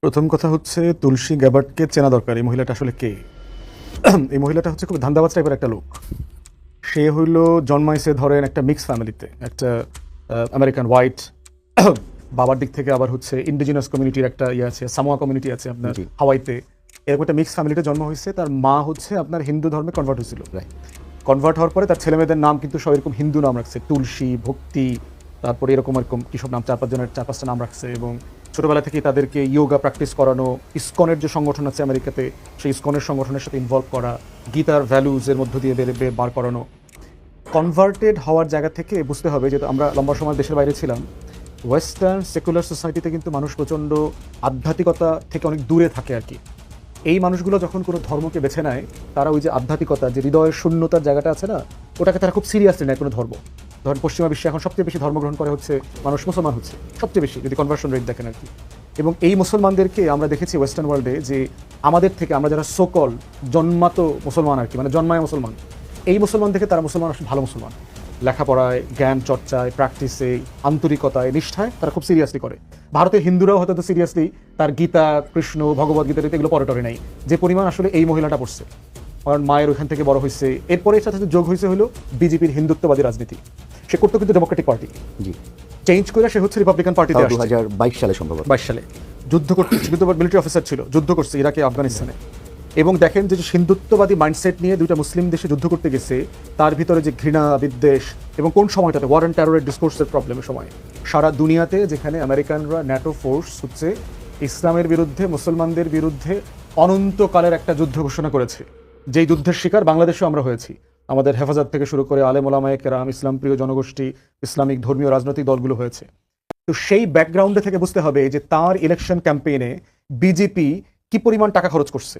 প্রথম কথা হচ্ছে তুলসী গ্যাবার্টকে চেনা দরকার। এই মহিলাটা আসলে কে? এই মহিলাটা হচ্ছে খুব ধান্দাবাজ টাইপের একটা লোক। সে হইল জন্মাইছে ধরেন একটা মিক্স ফ্যামিলিতে, একটা আমেরিকান হোয়াইট, বাবার দিক থেকে আবার হচ্ছে ইন্ডিজিনাস কমিউনিটির একটা ইয়ে আছে, সামোয়া কমিউনিটি আছে আপনার হাওয়াইতে। এরকম একটা মিক্স ফ্যামিলিতে জন্ম হয়েছে। তার মা হচ্ছে আপনার হিন্দু ধর্মে কনভার্ট হয়েছিল। কনভার্ট হওয়ার পরে তার ছেলেমেয়েদের নাম কিন্তু সব এরকম হিন্দু নাম রাখছে, তুলসী, ভক্তি, তারপরে এরকম এরকম কিসব নাম, চার পাঁচটা নাম রাখছে। এবং ছোটবেলা থেকেই তাদেরকে ইয়োগা প্র্যাকটিস করানো, ইসকনের যে সংগঠন আছে আমেরিকাতে, সেই ইসকনের সংগঠনের সাথে ইনভলভ করা, গীতার ভ্যালুজের মধ্য দিয়ে বার করানো। কনভার্টেড হওয়ার জায়গা থেকে বুঝতে হবে, যেহেতু আমরা লম্বা সময় দেশের বাইরে ছিলাম, ওয়েস্টার্ন সেকুলার সোসাইটিতে কিন্তু মানুষ প্রচণ্ড আধ্যাত্মিকতা থেকে অনেক দূরে থাকে আর কি। এই মানুষগুলো যখন কোনো ধর্মকে বেছে নেয়, তারা ওই যে আধ্যাত্মিকতা, যে হৃদয়ের শূন্যতার জায়গাটা আছে না, ওটাকে তারা খুব সিরিয়াসলি নেয় কোনো ধর্ম। ধরেন পশ্চিমা বিশ্বে এখন সবচেয়ে বেশি ধর্মগ্রহণ করে হচ্ছে মানুষ মুসলমান হচ্ছে সবচেয়ে বেশি, যদি কনভার্সন রেট দেখেন আর কি। এবং এই মুসলমানদেরকে আমরা দেখেছি ওয়েস্টার্ন ওয়ার্ল্ডে, যে আমাদের থেকে আমরা যারা সোকল জন্মাত মুসলমান আর কি, মানে জন্মায় মুসলমান, এই মুসলমান থেকে তারা মুসলমান আসলে ভালো মুসলমান। লেখাপড়ায়, জ্ঞান চর্চায়, প্র্যাকটিসে, আন্তরিকতায়, নিষ্ঠায় তারা খুব সিরিয়াসলি করে। ভারতের হিন্দুরাও হয়তো তো সিরিয়াসলি তার গীতা, কৃষ্ণ, ভগবদ গীতা এগুলো পড়ে টরে নাই, যে পরিমাণ আসলে এই মহিলাটা পড়ছে। কারণ মায়ের ওইখান থেকে বড় হয়েছে। এরপরে এর সাথে যোগ হয়েছে হলো বিজেপির হিন্দুত্ববাদী রাজনীতি। সে করতো কিন্তু ডেমোক্রেটিক পার্টি, জি চেঞ্জ করে সে হচ্ছে রিপাবলিকান পার্টিতে। 2022 সালে সম্ভবত 22 সালে যুদ্ধ করতে, কিন্তু মিলিটারি অফিসার ছিল, যুদ্ধ করছে ইরাকে, আফগানিস্তানে। এবং দেখেন যে হিন্দুত্ববাদী মাইন্ডসেট নিয়ে দুইটা মুসলিম দেশে যুদ্ধ করতে গেছে, তার ভিতরে যে ঘৃণা, বিদ্বেষ, এবং কোন সময়টাতে ওয়ার অ্যান্ড টেররের ডিসকোর্সের প্রবলেমের সময় সারা দুনিয়াতে যেখানে আমেরিকানরা ন্যাটো ফোর্স হচ্ছে ইসলামের বিরুদ্ধে, মুসলমানদের বিরুদ্ধে অনন্তকালের একটা যুদ্ধ ঘোষণা করেছে, যেই যুদ্ধের শিকার বাংলাদেশেও আমরা হয়েছি। আমাদের হেফাজত থেকে শুরু করে আলেম ওলামায়ে কেরাম, ইসলাম প্রিয় জনগোষ্ঠী, ইসলামিক ধর্মীয় রাজনৈতিক দলগুলো হয়েছে। তো সেই ব্যাকগ্রাউন্ডে থেকে বুঝতে হবে যে তার ইলেকশন ক্যাম্পেইনে বিজেপি কি পরিমাণ টাকা খরচ করছে।